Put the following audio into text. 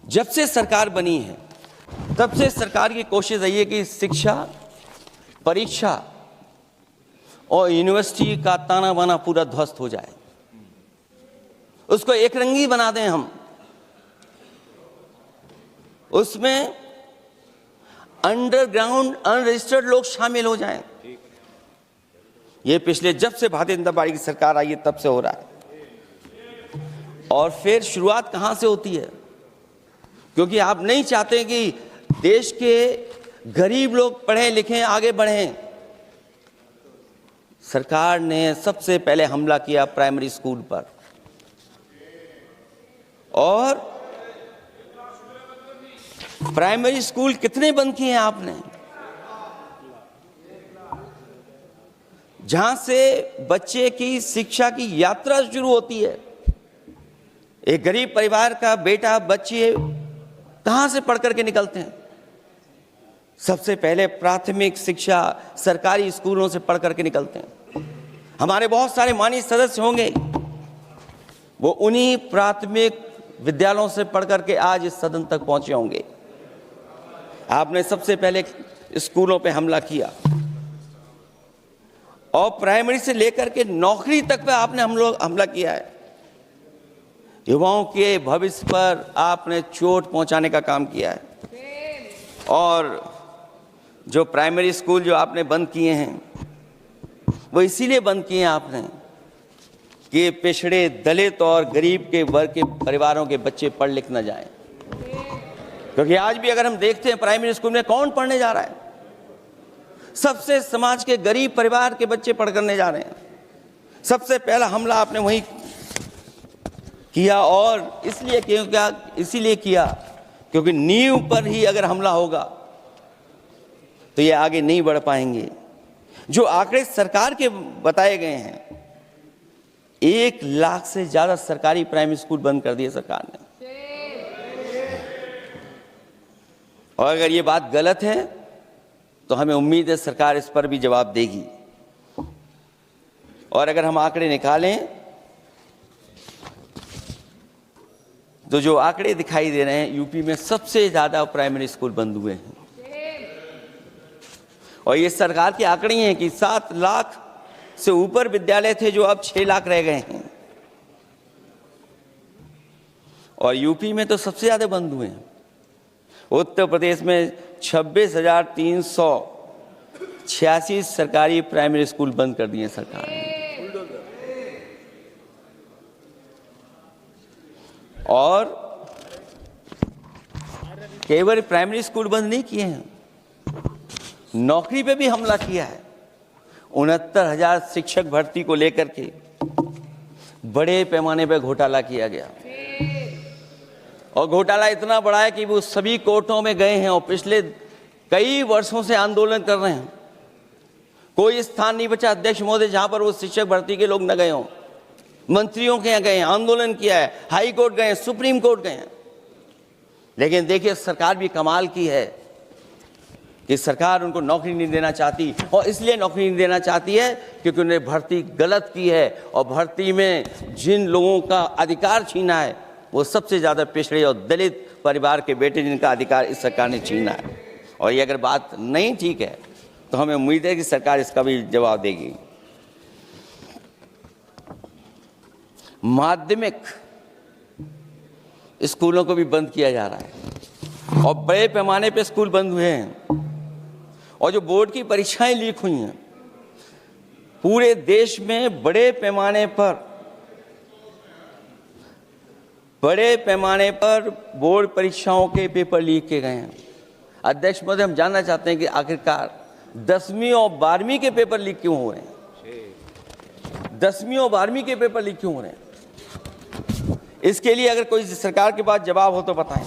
जब से सरकार बनी है तब से सरकार की कोशिश रही है कि शिक्षा, परीक्षा और यूनिवर्सिटी का ताना बाना पूरा ध्वस्त हो जाए, उसको एक रंगी बना दें हम, उसमें अंडरग्राउंड अनरजिस्टर्ड लोग शामिल हो जाएं। ये पिछले जब से भारतीय जनता पार्टी की सरकार आई है तब से हो रहा है। और फिर शुरुआत कहां से होती है? क्योंकि आप नहीं चाहते कि देश के गरीब लोग पढ़ें लिखें आगे बढ़ें। सरकार ने सबसे पहले हमला किया प्राइमरी स्कूल पर, और प्राइमरी स्कूल कितने बंद किए हैं आपने? जहां से बच्चे की शिक्षा की यात्रा शुरू होती है। एक गरीब परिवार का बेटा, बच्चे कहां से पढ़ करके निकलते हैं? सबसे पहले प्राथमिक शिक्षा सरकारी स्कूलों से पढ़ करके निकलते हैं। हमारे बहुत सारे माननीय सदस्य होंगे, वो उन्हीं प्राथमिक विद्यालयों से पढ़ करके आज इस सदन तक पहुंचे होंगे। आपने सबसे पहले स्कूलों पे हमला किया और प्राइमरी से लेकर के नौकरी तक पे आपने हमला किया है। युवाओं के भविष्य पर आपने चोट पहुंचाने का काम किया है। और जो प्राइमरी स्कूल जो आपने बंद किए हैं, वो इसीलिए बंद किए हैं आपने कि पिछड़े, दलित और गरीब के वर्ग के परिवारों के बच्चे पढ़ लिख न जाएं। क्योंकि आज भी अगर हम देखते हैं प्राइमरी स्कूल में कौन पढ़ने जा रहा है? सबसे समाज के गरीब परिवार के बच्चे पढ़ करने जा रहे हैं। सबसे पहला हमला आपने वही किया, और इसीलिए किया क्योंकि नींव पर ही अगर हमला होगा तो ये आगे नहीं बढ़ पाएंगे। जो आंकड़े सरकार के बताए गए हैं, 1 लाख से ज्यादा सरकारी प्राइमरी स्कूल बंद कर दिए सरकार ने। और अगर ये बात गलत है तो हमें उम्मीद है सरकार इस पर भी जवाब देगी। और अगर हम आंकड़े निकालें तो जो आंकड़े दिखाई दे रहे हैं, यूपी में सबसे ज्यादा प्राइमरी स्कूल बंद हुए हैं। और ये सरकार के आंकड़े हैं कि 7 लाख से ऊपर विद्यालय थे जो अब 6 लाख रह गए हैं। और यूपी में तो सबसे ज्यादा बंद हुए हैं। उत्तर प्रदेश में 26,386 सरकारी प्राइमरी स्कूल बंद कर दिए सरकार ने। और केवल प्राइमरी स्कूल बंद नहीं किए हैं, नौकरी पे भी हमला किया है। 69,000 शिक्षक भर्ती को लेकर के बड़े पैमाने पर घोटाला किया गया। और घोटाला इतना बड़ा है कि वो सभी कोर्टों में गए हैं और पिछले कई वर्षों से आंदोलन कर रहे हैं। कोई स्थान नहीं बचा अध्यक्ष महोदय जहां पर वो शिक्षक भर्ती के लोग न गए हों। मंत्रियों के यहाँ गए, आंदोलन किया है, हाई कोर्ट गए, सुप्रीम कोर्ट गए हैं। लेकिन देखिए सरकार भी कमाल की है कि सरकार उनको नौकरी नहीं देना चाहती। और इसलिए नौकरी नहीं देना चाहती है क्योंकि उन्होंने भर्ती गलत की है। और भर्ती में जिन लोगों का अधिकार छीना है वो सबसे ज्यादा पिछड़े और दलित परिवार के बेटे, जिनका अधिकार इस सरकार ने छीना है। और ये अगर बात नहीं ठीक है तो हमें उम्मीद है कि सरकार इसका भी जवाब देगी। माध्यमिक स्कूलों को भी बंद किया जा रहा है और बड़े पैमाने पे स्कूल बंद हुए हैं। और जो बोर्ड की परीक्षाएं लीक हुई हैं, पूरे देश में बड़े पैमाने पर बोर्ड परीक्षाओं के पेपर लीक किए गए हैं। अध्यक्ष महोदय, हम जानना चाहते हैं कि आखिरकार 10वीं और 12वीं के पेपर लीक क्यों हो रहे हैं? 10वीं और 12वीं के पेपर लीक क्यों हो रहे हैं? इसके लिए अगर कोई सरकार के पास जवाब हो तो बताएं।